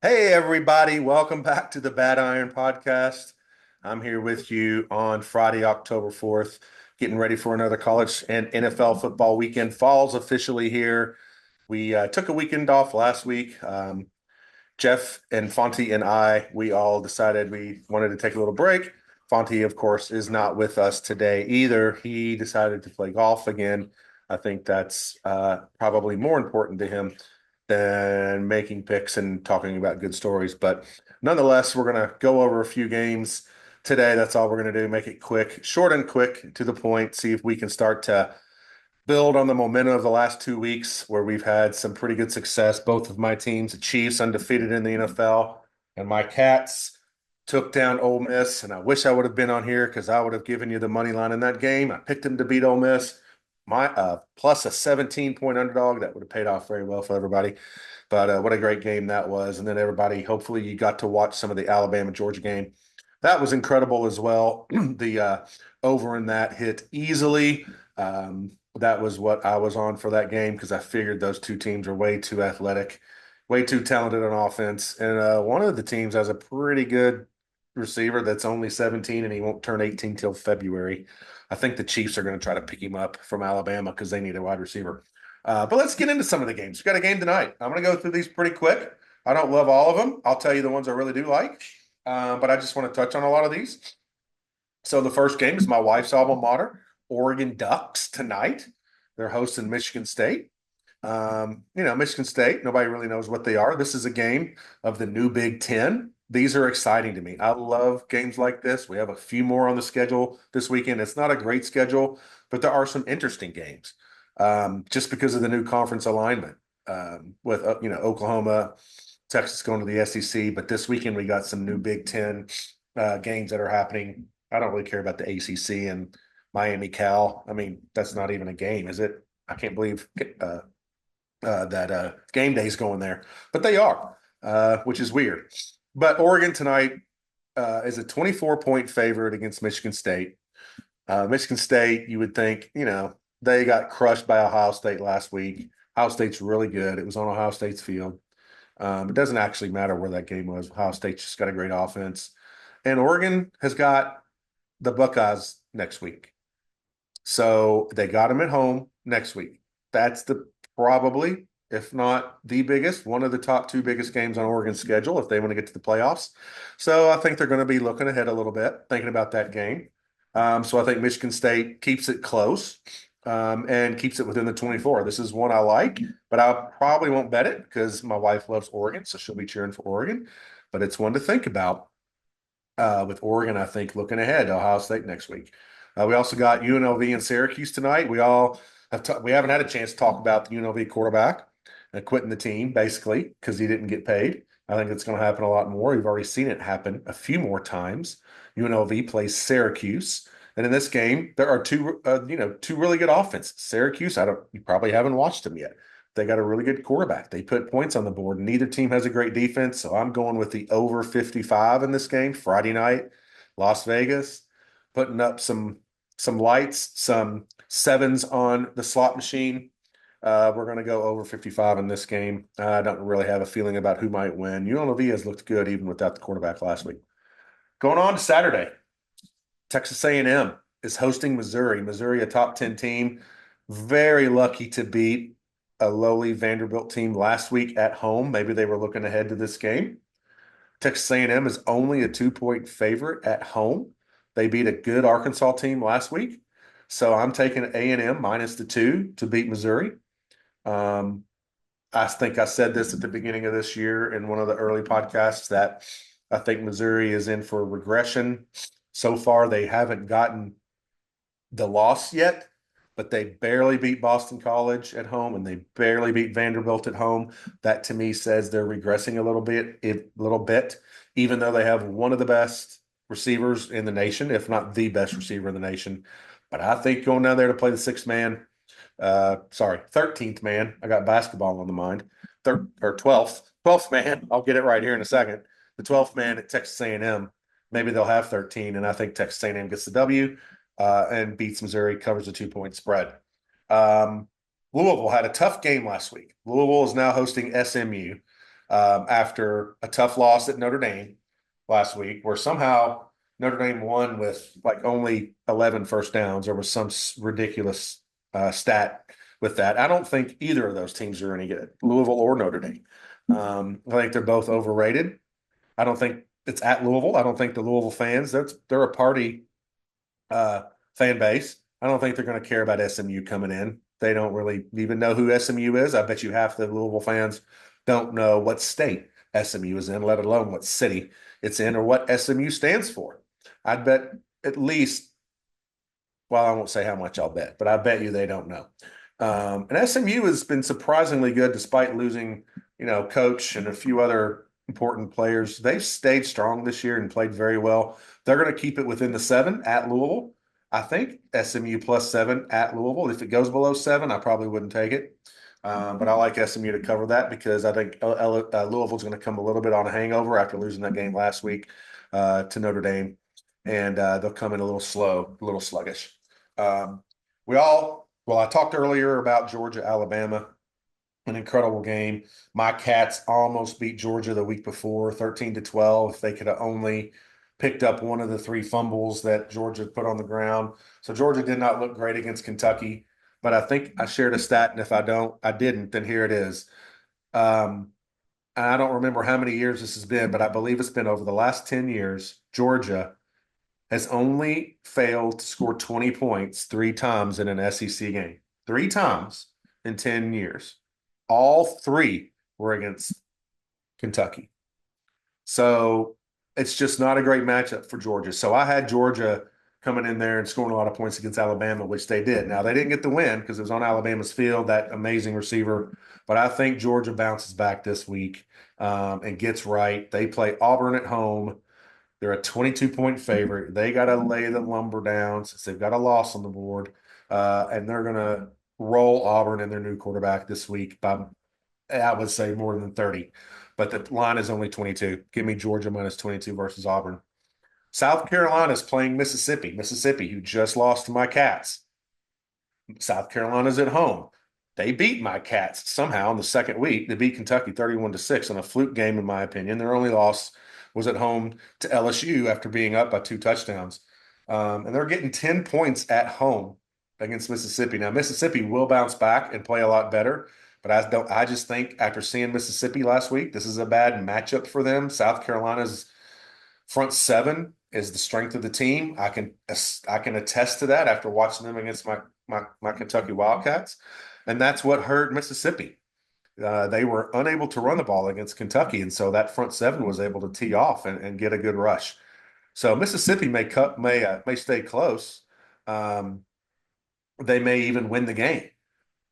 Hey, everybody. Welcome back to the Bad Iron Podcast. I'm here with you on Friday, October 4th, getting ready for another college and NFL football weekend. Fall's officially here. We took a weekend off last week. Jeff and Fonte and we all decided we wanted to take a little break. Fonte, of course, is not with us today either. He decided to play golf again. I think that's probably more important to him than making picks and talking about good stories. But nonetheless, we're going to go over a few games today. That's all we're going to do. Make it quick, short and quick, to the point. See if we can start to build on the momentum of the last 2 weeks where we've had some pretty good success. Both of my teams, the Chiefs, undefeated in the NFL, and my Cats took down Ole Miss. And I wish I would have been on here because I would have given you the money line in that game. I picked them to beat Ole Miss. My plus a 17-point underdog that would have paid off very well for everybody. But what a great game that was. And then everybody, hopefully, you got to watch some of the Alabama Georgia game. That was incredible as well. The over in that hit easily. That was what I was on for that game because I figured those two teams are way too athletic, way too talented on offense. And one of the teams has a pretty good receiver that's only 17 and he won't turn 18 till February. I think the Chiefs are going to try to pick him up from Alabama because they need a wide receiver. But let's get into some of the games. We got a game tonight. I'm going to go through these pretty quick. I don't love all of them. I'll tell you the ones I really do like, but I just want to touch on a lot of these. So the first game is my wife's alma mater, Oregon Ducks tonight. They're hosting Michigan State. Michigan State, nobody really knows what they are. This is a game of the new Big Ten. These are exciting to me. I love games like this. We have a few more on the schedule this weekend. It's not a great schedule, but there are some interesting games just because of the new conference alignment with Oklahoma, Texas going to the SEC. But this weekend we got some new Big Ten games that are happening. I don't really care about the ACC and Miami Cal. I mean, that's not even a game, is it? I can't believe that game day's going there, but they are, which is weird. But Oregon tonight is a 24-point favorite against Michigan State. Michigan State, you would think, they got crushed by Ohio State last week. Ohio State's really good. It was on Ohio State's field. It doesn't actually matter where that game was. Ohio State's just got a great offense. And Oregon has got the Buckeyes next week. So they got them at home next week. That's the probably, if not the biggest, one of the top two biggest games on Oregon's schedule if they want to get to the playoffs. So I think they're going to be looking ahead a little bit, thinking about that game. So I think Michigan State keeps it close and keeps it within the 24. This is one I like, but I probably won't bet it because my wife loves Oregon, so she'll be cheering for Oregon. But it's one to think about with Oregon, I think, looking ahead to Ohio State next week. We also got UNLV and Syracuse tonight. We haven't had a chance to talk about the UNLV quarterback quitting the team basically because he didn't get paid. I think it's going to happen a lot more. We've already seen it happen a few more times. UNLV plays Syracuse, and in this game there are two really good offenses. Syracuse, you probably haven't watched them yet. They got a really good quarterback. They put points on the board. Neither team has a great defense, so I'm going with the over 55 in this game. Friday night, Las Vegas, putting up some lights, some sevens on the slot machine. We're going to go over 55 in this game. I don't really have a feeling about who might win. UNLV has looked good even without the quarterback last week. Going on to Saturday, Texas A&M is hosting Missouri. Missouri, a top 10 team, very lucky to beat a lowly Vanderbilt team last week at home. Maybe they were looking ahead to this game. Texas A&M is only a 2-point favorite at home. They beat a good Arkansas team last week. So I'm taking A&M minus the 2 to beat Missouri. I think I said this at the beginning of this year in one of the early podcasts that I think Missouri is in for regression. So far, they haven't gotten the loss yet, but they barely beat Boston College at home and they barely beat Vanderbilt at home. That to me says they're regressing a little bit, even though they have one of the best receivers in the nation, if not the best receiver in the nation. But I think going down there to play the 13th man. I got basketball on the mind. 12th man. I'll get it right here in a second. The 12th man at Texas A&M. Maybe they'll have 13, and I think Texas A&M gets the W and beats Missouri, covers the 2-point spread. Louisville had a tough game last week. Louisville is now hosting SMU. after a tough loss at Notre Dame last week, where somehow Notre Dame won with like only 11 first downs. There was some ridiculous stat with that. I don't think either of those teams are any good, Louisville or Notre Dame. I think they're both overrated. I don't think it's at Louisville. I don't think the Louisville fans, they're a party fan base. I don't think they're going to care about SMU coming in. They don't really even know who SMU is. I bet you half the Louisville fans don't know what state SMU is in, let alone what city it's in or what SMU stands for. I'd bet at least, well, I won't say how much I'll bet, but I bet you they don't know. And SMU has been surprisingly good despite losing, coach and a few other important players. They've stayed strong this year and played very well. They're going to keep it within the 7 at Louisville. I think SMU plus 7 at Louisville. If it goes below 7, I probably wouldn't take it. But I like SMU to cover that because I think Louisville's going to come a little bit on a hangover after losing that game last week to Notre Dame, and they'll come in a little slow, a little sluggish. I talked earlier about Georgia, Alabama, an incredible game. My Cats almost beat Georgia the week before, 13-12. If they could have only picked up one of the 3 fumbles that Georgia put on the ground. So Georgia did not look great against Kentucky, but I think I shared a stat, and if I didn't, then here it is. And I don't remember how many years this has been, but I believe it's been over the last 10 years. Georgia has only failed to score 20 points 3 times in an SEC game. 3 times in 10 years. All 3 were against Kentucky. So it's just not a great matchup for Georgia. So I had Georgia coming in there and scoring a lot of points against Alabama, which they did. Now, they didn't get the win because it was on Alabama's field, that amazing receiver. But I think Georgia bounces back this week and gets right. They play Auburn at home. They're a 22-point favorite. They got to lay the lumber down since they've got a loss on the board. And they're going to roll Auburn and their new quarterback this week by, I would say, more than 30. But the line is only 22. Give me Georgia minus 22 versus Auburn. South Carolina is playing Mississippi. Mississippi, who just lost to my Cats. South Carolina's at home. They beat my Cats somehow in the second week. They beat Kentucky 31-6 in a fluke game, in my opinion. Their only loss was at home to LSU after being up by 2 touchdowns. And they're getting 10 points at home against Mississippi. Now, Mississippi will bounce back and play a lot better, but I just think after seeing Mississippi last week, this is a bad matchup for them. South Carolina's front 7 is the strength of the team. I can attest to that after watching them against my Kentucky Wildcats, and that's what hurt Mississippi. They were unable to run the ball against Kentucky, and so that front 7 was able to tee off and get a good rush. So Mississippi may stay close. They may even win the game,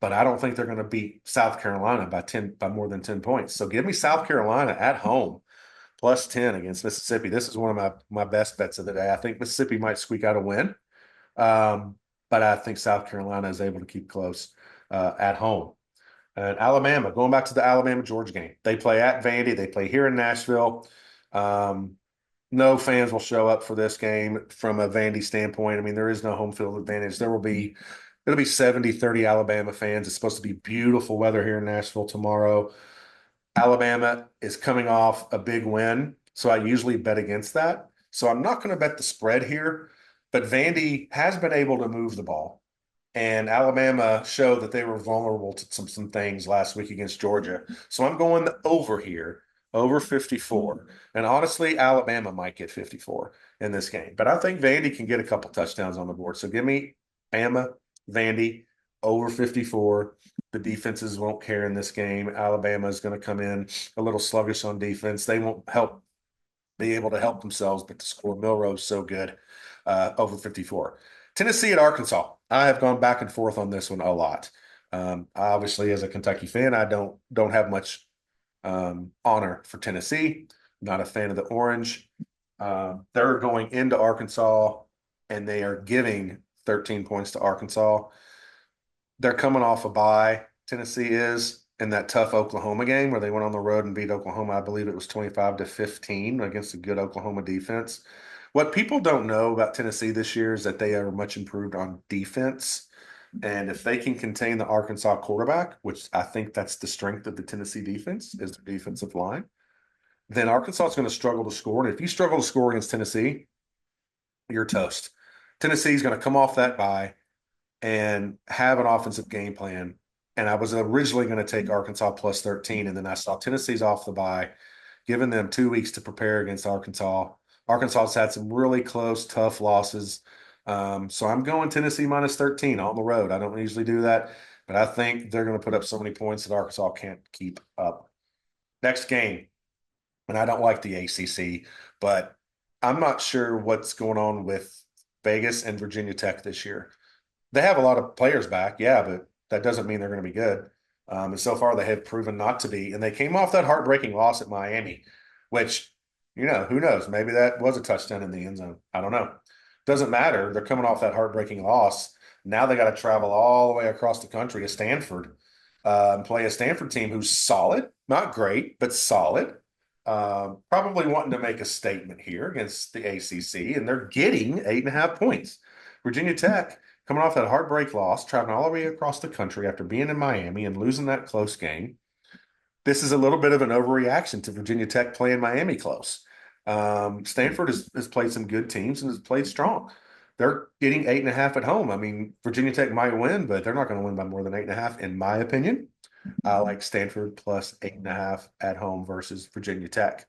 but I don't think they're going to beat South Carolina by more than 10 points. So give me South Carolina at home plus 10 against Mississippi. This is one of my best bets of the day. I think Mississippi might squeak out a win, but I think South Carolina is able to keep close at home. And Alabama, going back to the Alabama-Georgia game, they play at Vandy. They play here in Nashville. No fans will show up for this game from a Vandy standpoint. I mean, there is no home field advantage. It'll be 70-30 Alabama fans. It's supposed to be beautiful weather here in Nashville tomorrow. Alabama is coming off a big win, so I usually bet against that. So I'm not going to bet the spread here, but Vandy has been able to move the ball. And Alabama showed that they were vulnerable to some things last week against Georgia. So I'm going over here, over 54. And honestly, Alabama might get 54 in this game. But I think Vandy can get a couple touchdowns on the board. So give me Bama, Vandy, over 54. The defenses won't care in this game. Alabama is going to come in a little sluggish on defense. They won't be able to help themselves, but the score Milroe's so good, over 54. Tennessee at Arkansas. I have gone back and forth on this one a lot. Obviously, as a Kentucky fan, I don't have much honor for Tennessee. I'm not a fan of the orange. They're going into Arkansas, and they are giving 13 points to Arkansas. They're coming off a bye. Tennessee is in that tough Oklahoma game where they went on the road and beat Oklahoma. I believe it was 25-15 against a good Oklahoma defense. What people don't know about Tennessee this year is that they are much improved on defense. And if they can contain the Arkansas quarterback, which I think that's the strength of the Tennessee defense, is their defensive line, then Arkansas is going to struggle to score. And if you struggle to score against Tennessee, you're toast. Tennessee's going to come off that bye and have an offensive game plan. And I was originally going to take Arkansas plus 13, and then I saw Tennessee's off the bye, giving them 2 weeks to prepare against Arkansas. Arkansas's had some really close, tough losses. So I'm going Tennessee minus 13 on the road. I don't usually do that, but I think they're going to put up so many points that Arkansas can't keep up. Next game, and I don't like the ACC, but I'm not sure what's going on with Vegas and Virginia Tech this year. They have a lot of players back, yeah, but that doesn't mean they're going to be good. And so far, they have proven not to be. And they came off that heartbreaking loss at Miami, which, who knows? Maybe that was a touchdown in the end zone. I don't know. Doesn't matter. They're coming off that heartbreaking loss. Now they got to travel all the way across the country to Stanford and play a Stanford team who's solid, not great, but solid. Probably wanting to make a statement here against the ACC, and they're getting 8.5 points. Virginia Tech coming off that heartbreak loss, traveling all the way across the country after being in Miami and losing that close game. This is a little bit of an overreaction to Virginia Tech playing Miami close. Stanford has played some good teams and has played strong. They're getting 8.5 at home. I mean, Virginia Tech might win, but they're not going to win by more than 8.5, in my opinion. I like Stanford plus 8.5 at home versus Virginia Tech.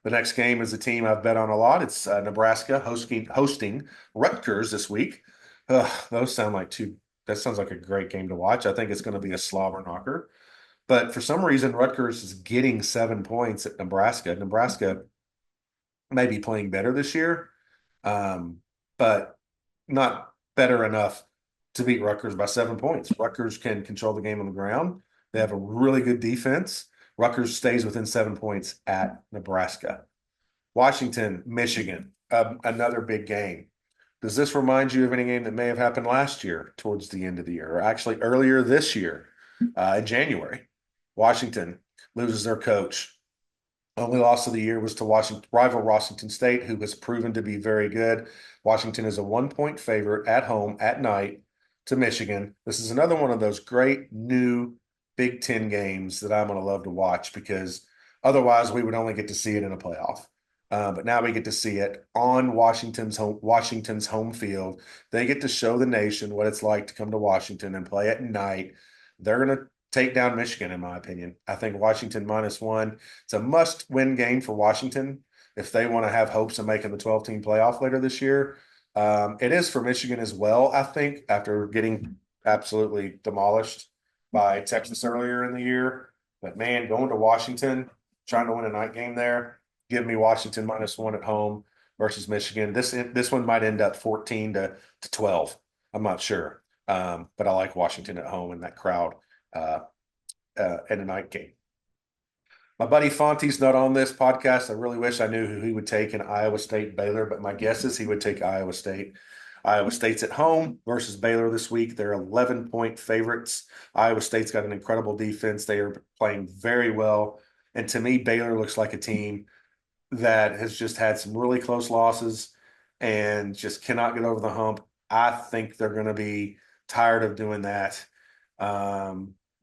The next game is a team I've bet on a lot. It's Nebraska hosting Rutgers this week. Those sound like that sounds like a great game to watch. I think it's going to be a slobber knocker. But for some reason, Rutgers is getting 7 points at Nebraska. Nebraska may be playing better this year, but not better enough to beat Rutgers by 7 points. Rutgers can control the game on the ground. They have a really good defense. Rutgers stays within 7 points at Nebraska. Washington, Michigan, another big game. Does this remind you of any game that may have happened last year towards the end of the year, or actually earlier this year in January? Washington loses their coach. Only loss of the year was to rival Washington State, who has proven to be very good. Washington is a 1-point favorite at home at night to Michigan. This is another one of those great new Big Ten games that I'm going to love to watch, because otherwise we would only get to see it in a playoff. But now we get to see it on Washington's home field. They get to show the nation what it's like to come to Washington and play at night. They're going to take down Michigan, in my opinion. I think Washington -1. It's a must-win game for Washington if they want to have hopes of making the 12-team playoff later this year. It is for Michigan as well, I think, after getting absolutely demolished by Texas earlier in the year. But man, going to Washington, trying to win a night game there, give me Washington -1 at home versus Michigan. This one might end up 14 to 12. I'm not sure. But I like Washington at home and that crowd in a night game. My buddy Fonte's not on this podcast. I really wish I knew who he would take in Iowa State Baylor, but my guess is he would take Iowa State. Iowa State's at home versus Baylor this week. They're 11-point favorites. Iowa State's got an incredible defense. They are playing very well. And to me, Baylor looks like a team that has just had some really close losses and just cannot get over the hump. I think they're going to be tired of doing that.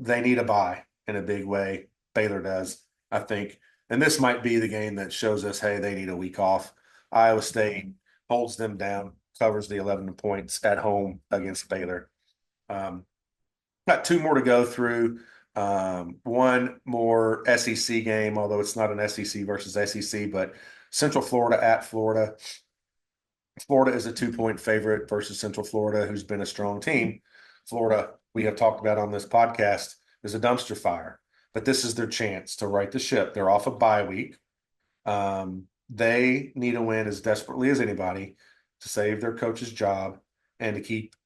They need a bye in a big way. Baylor does, I think. And this might be the game that shows us, hey, they need a week off. Iowa State holds them down, covers the 11 points at home against Baylor. Got two more to go through. One more SEC game, although it's not an SEC versus SEC, but Central Florida at Florida. Florida is a 2-point favorite versus Central Florida, who's been a strong team. Florida, we have talked about on this podcast, is a dumpster fire, but this is their chance to right the ship. They're off a bye week. They need a win as desperately as anybody to save their coach's job and to keep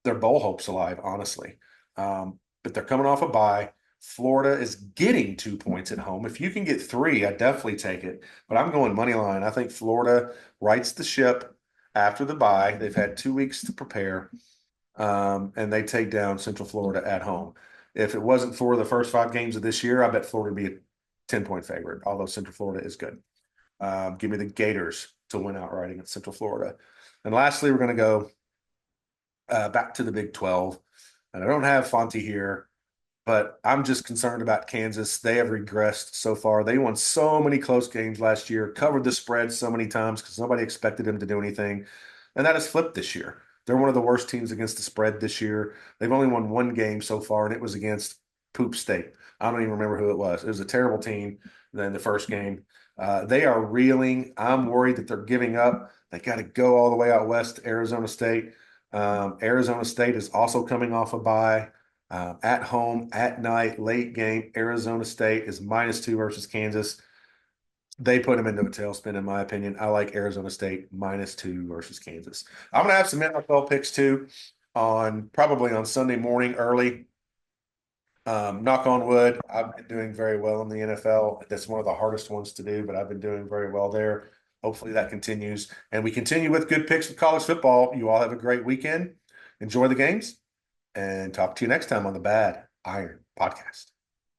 their bowl hopes alive, honestly. But they're coming off a bye. Florida is getting 2 points at home. If you can get 3, I definitely take it. But I'm going money line. I think Florida rights the ship after the bye. They've had 2 weeks to prepare, and they take down Central Florida at home. If it wasn't for the first 5 games of this year, I bet Florida would be a 10-point favorite, although Central Florida is good. Give me the Gators to win outright against Central Florida. And lastly, we're going to go back to the Big 12. And I don't have Fonte here, but I'm just concerned about Kansas. They have regressed so far. They won so many close games last year, covered the spread so many times because nobody expected them to do anything. And that has flipped this year. They're one of the worst teams against the spread this year. They've only won one game so far, and it was against Poop State. I don't even remember who it was. It was a terrible team in the first game. They are reeling. I'm worried that they're giving up. They got to go all the way out west to Arizona State. Arizona State is also coming off a bye. At home, at night, late game, Arizona State is -2 versus Kansas. They put them into a tailspin, in my opinion. I like Arizona State -2 versus Kansas. I'm going to have some NFL picks too probably on Sunday morning early. Knock on wood, I've been doing very well in the NFL. That's one of the hardest ones to do, but I've been doing very well there. Hopefully that continues. And we continue with good picks with college football. You all have a great weekend. Enjoy the games and talk to you next time on the Bad Iron Podcast.